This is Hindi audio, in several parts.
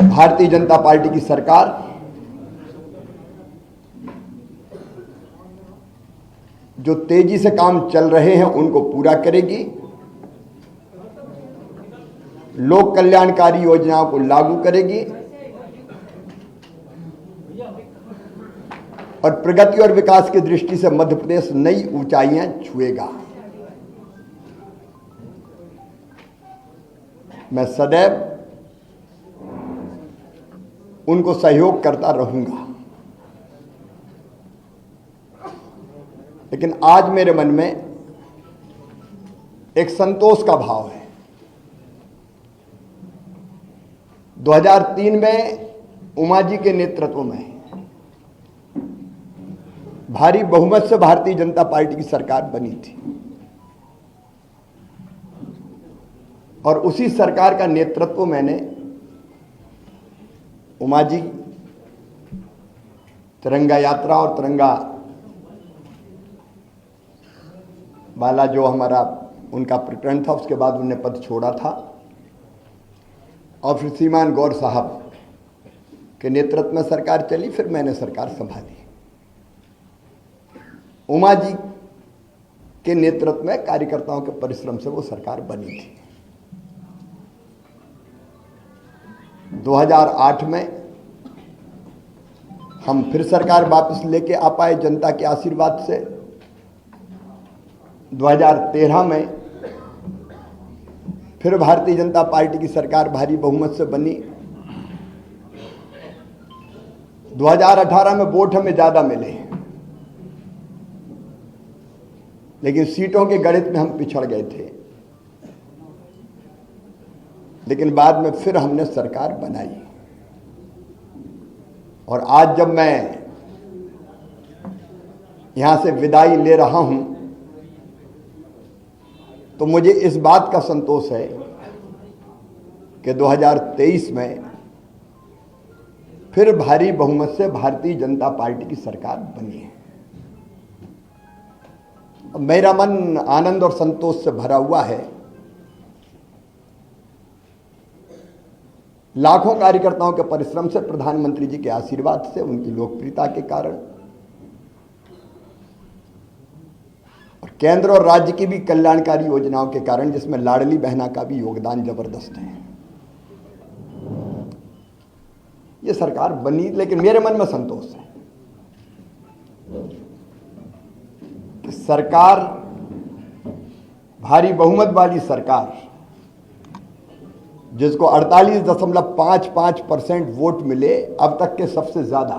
भारतीय जनता पार्टी की सरकार जो तेजी से काम चल रहे हैं उनको पूरा करेगी, लोक कल्याणकारी योजनाओं को लागू करेगी और प्रगति और विकास की दृष्टि से मध्य प्रदेश नई ऊंचाइयां छुएगा। मैं सदैव उनको सहयोग करता रहूंगा, लेकिन आज मेरे मन में एक संतोष का भाव है। 2003 में उमा जी के नेतृत्व में भारी बहुमत से भारतीय जनता पार्टी की सरकार बनी थी और उसी सरकार का नेतृत्व मैंने उमा जी तिरंगा यात्रा और तिरंगा वाला जो हमारा उनका प्रकरण था, उसके बाद उन्होंने पद छोड़ा था और फिर श्रीमान गौर साहब के नेतृत्व में सरकार चली, फिर मैंने सरकार संभाली। उमा जी के नेतृत्व में कार्यकर्ताओं के परिश्रम से वो सरकार बनी थी। 2008 में हम फिर सरकार वापस लेके आ पाए जनता के आशीर्वाद से। 2013 में फिर भारतीय जनता पार्टी की सरकार भारी बहुमत से बनी। 2018 में वोट हमें ज्यादा मिले, लेकिन सीटों के गणित में हम पिछड़ गए थे, लेकिन बाद में फिर हमने सरकार बनाई। और आज जब मैं यहां से विदाई ले रहा हूं तो मुझे इस बात का संतोष है कि 2023 में फिर भारी बहुमत से भारतीय जनता पार्टी की सरकार बनी है। मेरा मन आनंद और संतोष से भरा हुआ है। लाखों कार्यकर्ताओं के परिश्रम से, प्रधानमंत्री जी के आशीर्वाद से, उनकी लोकप्रियता के कारण और केंद्र और राज्य की भी कल्याणकारी योजनाओं के कारण, जिसमें लाडली बहना का भी योगदान जबरदस्त है, ये सरकार बनी। लेकिन मेरे मन में संतोष है कि सरकार, भारी बहुमत वाली सरकार, जिसको 48.55% वोट मिले, अब तक के सबसे ज्यादा,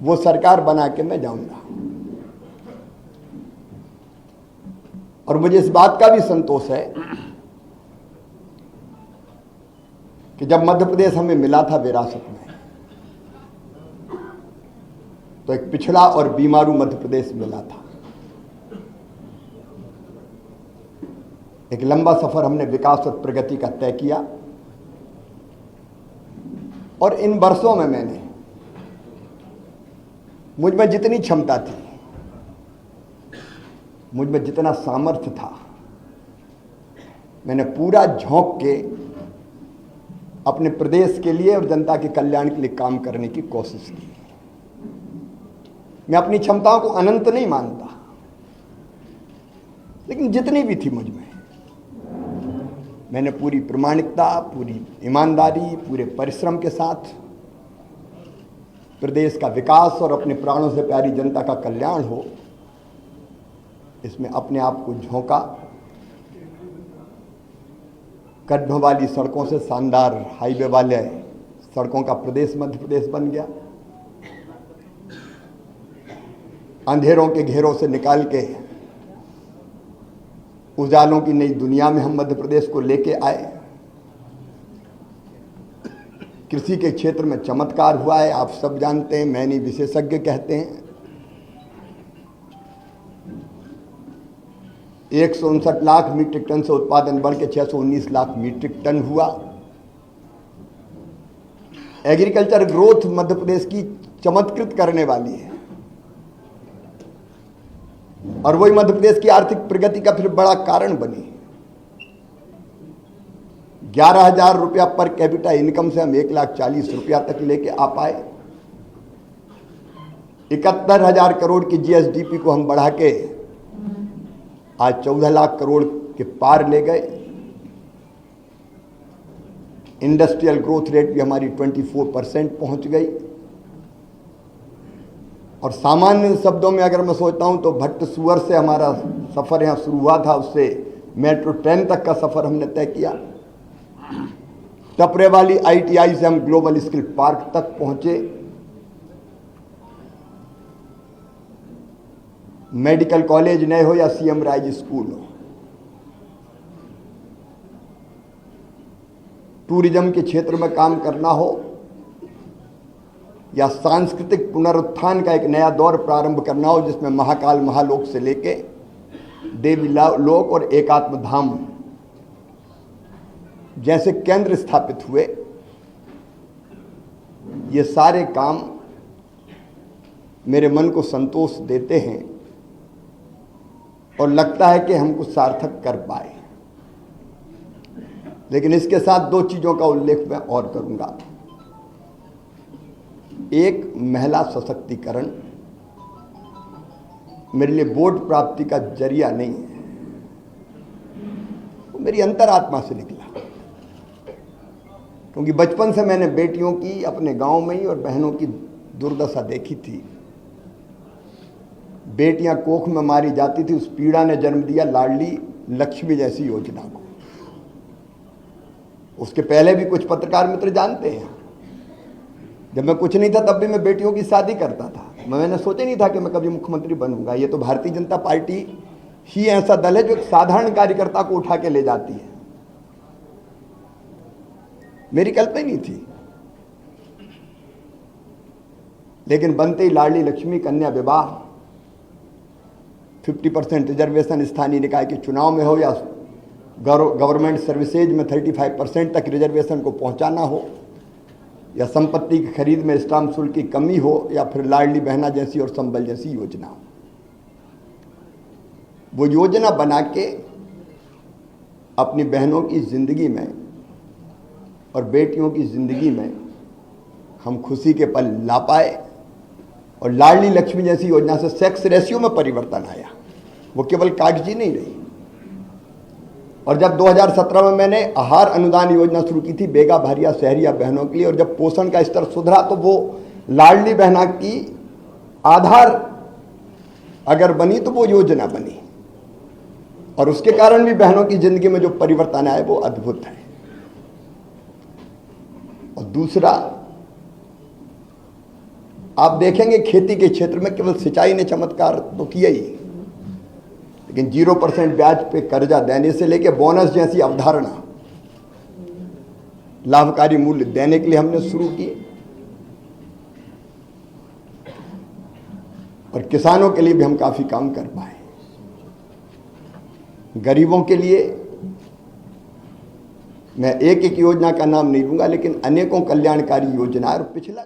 वो सरकार बना के मैं जाऊंगा। और मुझे इस बात का भी संतोष है कि जब मध्य प्रदेश हमें मिला था विरासत में, तो एक पिछड़ा और बीमारू मध्य प्रदेश मिला था। एक लंबा सफर हमने विकास और प्रगति का तय किया और इन वर्षों में मैंने, मुझ में जितनी क्षमता थी, मुझ में जितना सामर्थ्य था, मैंने पूरा झोंक के अपने प्रदेश के लिए और जनता के कल्याण के लिए काम करने की कोशिश की। मैं अपनी क्षमताओं को अनंत नहीं मानता, लेकिन जितनी भी थी मुझ में, मैंने पूरी प्रामाणिकता, पूरी ईमानदारी, पूरे परिश्रम के साथ प्रदेश का विकास और अपने प्राणों से प्यारी जनता का कल्याण हो, इसमें अपने आप को झोंका। गड्ढों वाली सड़कों से शानदार हाईवे वाले सड़कों का प्रदेश मध्य प्रदेश बन गया। अंधेरों के घेरों से निकाल के उजालों की नई दुनिया में हम मध्य प्रदेश को लेके आए। कृषि के क्षेत्र में चमत्कार हुआ है, आप सब जानते हैं, मैं नहीं विशेषज्ञ कहते हैं। 159 लाख मीट्रिक टन से उत्पादन बढ़ के 619 लाख मीट्रिक टन हुआ। एग्रीकल्चर ग्रोथ मध्य प्रदेश की चमत्कृत करने वाली है और वही मध्य प्रदेश की आर्थिक प्रगति का फिर बड़ा कारण बनी। 11,000 रुपया पर कैपिटा इनकम से हम 1,40,000 रुपया तक लेके आ पाए। 71,000 करोड़ की जीएसडीपी को हम बढ़ा के आज 14 लाख करोड़ के पार ले गए। इंडस्ट्रियल ग्रोथ रेट भी हमारी 24% पहुंच गई। और सामान्य शब्दों में अगर मैं सोचता हूं तो भट्ट सुअर से हमारा सफ़र यहाँ शुरू हुआ था, उससे मेट्रो ट्रेन तक का सफ़र हमने तय किया। टपरे वाली आईटीआई से हम ग्लोबल स्किल पार्क तक पहुंचे। मेडिकल कॉलेज नए हो या सीएम राइज स्कूल हो, टूरिज्म के क्षेत्र में काम करना हो या सांस्कृतिक पुनरुत्थान का एक नया दौर प्रारंभ करना हो, जिसमें महाकाल महालोक से लेके देवी लोक और एकात्म धाम जैसे केंद्र स्थापित हुए, ये सारे काम मेरे मन को संतोष देते हैं और लगता है कि हम कुछ सार्थक कर पाए। लेकिन इसके साथ दो चीजों का उल्लेख मैं और करूंगा। एक, महिला सशक्तिकरण मेरे लिए वोट प्राप्ति का जरिया नहीं है, वो मेरी अंतरात्मा से निकला। क्योंकि बचपन से मैंने बेटियों की अपने गांव में ही और बहनों की दुर्दशा देखी थी। बेटियां कोख में मारी जाती थी, उस पीड़ा ने जन्म दिया लाडली लक्ष्मी जैसी योजना को। उसके पहले भी कुछ पत्रकार मित्र जानते हैं, जब मैं कुछ नहीं था तब भी मैं बेटियों की शादी करता था। मैंने सोचा नहीं था कि मैं कभी मुख्यमंत्री बनूंगा। ये तो भारतीय जनता पार्टी ही ऐसा दल है जो एक साधारण कार्यकर्ता को उठा के ले जाती है। मेरी कल्पना ही नहीं थी। लेकिन बनते ही लाडली लक्ष्मी कन्या विवाह, 50% रिजर्वेशन स्थानीय निकाय के चुनाव में हो या गवर्नमेंट सर्विसेज में 35% तक रिजर्वेशन को पहुंचाना हो, या संपत्ति की खरीद में स्टाम्प शुल्क की कमी हो, या फिर लाडली बहना जैसी और संबल जैसी योजना हो। वो योजना बना के अपनी बहनों की जिंदगी में और बेटियों की जिंदगी में हम खुशी के पल ला पाए। और लाडली लक्ष्मी जैसी योजना से सेक्स रेशियो में परिवर्तन आया, वो केवल कागजी नहीं रही। और जब 2017 में मैंने आहार अनुदान योजना शुरू की थी बेगा भारिया शहरिया बहनों के लिए, और जब पोषण का स्तर सुधरा तो वो लाडली बहना की आधार अगर बनी तो वो योजना बनी। और उसके कारण भी बहनों की जिंदगी में जो परिवर्तन आए वो अद्भुत है। और दूसरा, आप देखेंगे खेती के क्षेत्र में केवल सिंचाई ने चमत्कार तो किया ही, लेकिन 0% ब्याज पे कर्जा देने से लेके बोनस जैसी अवधारणा लाभकारी मूल्य देने के लिए हमने शुरू की। और किसानों के लिए भी हम काफी काम कर पाए। गरीबों के लिए मैं एक एक योजना का नाम नहीं लूंगा, लेकिन अनेकों कल्याणकारी योजनाएं। और पिछला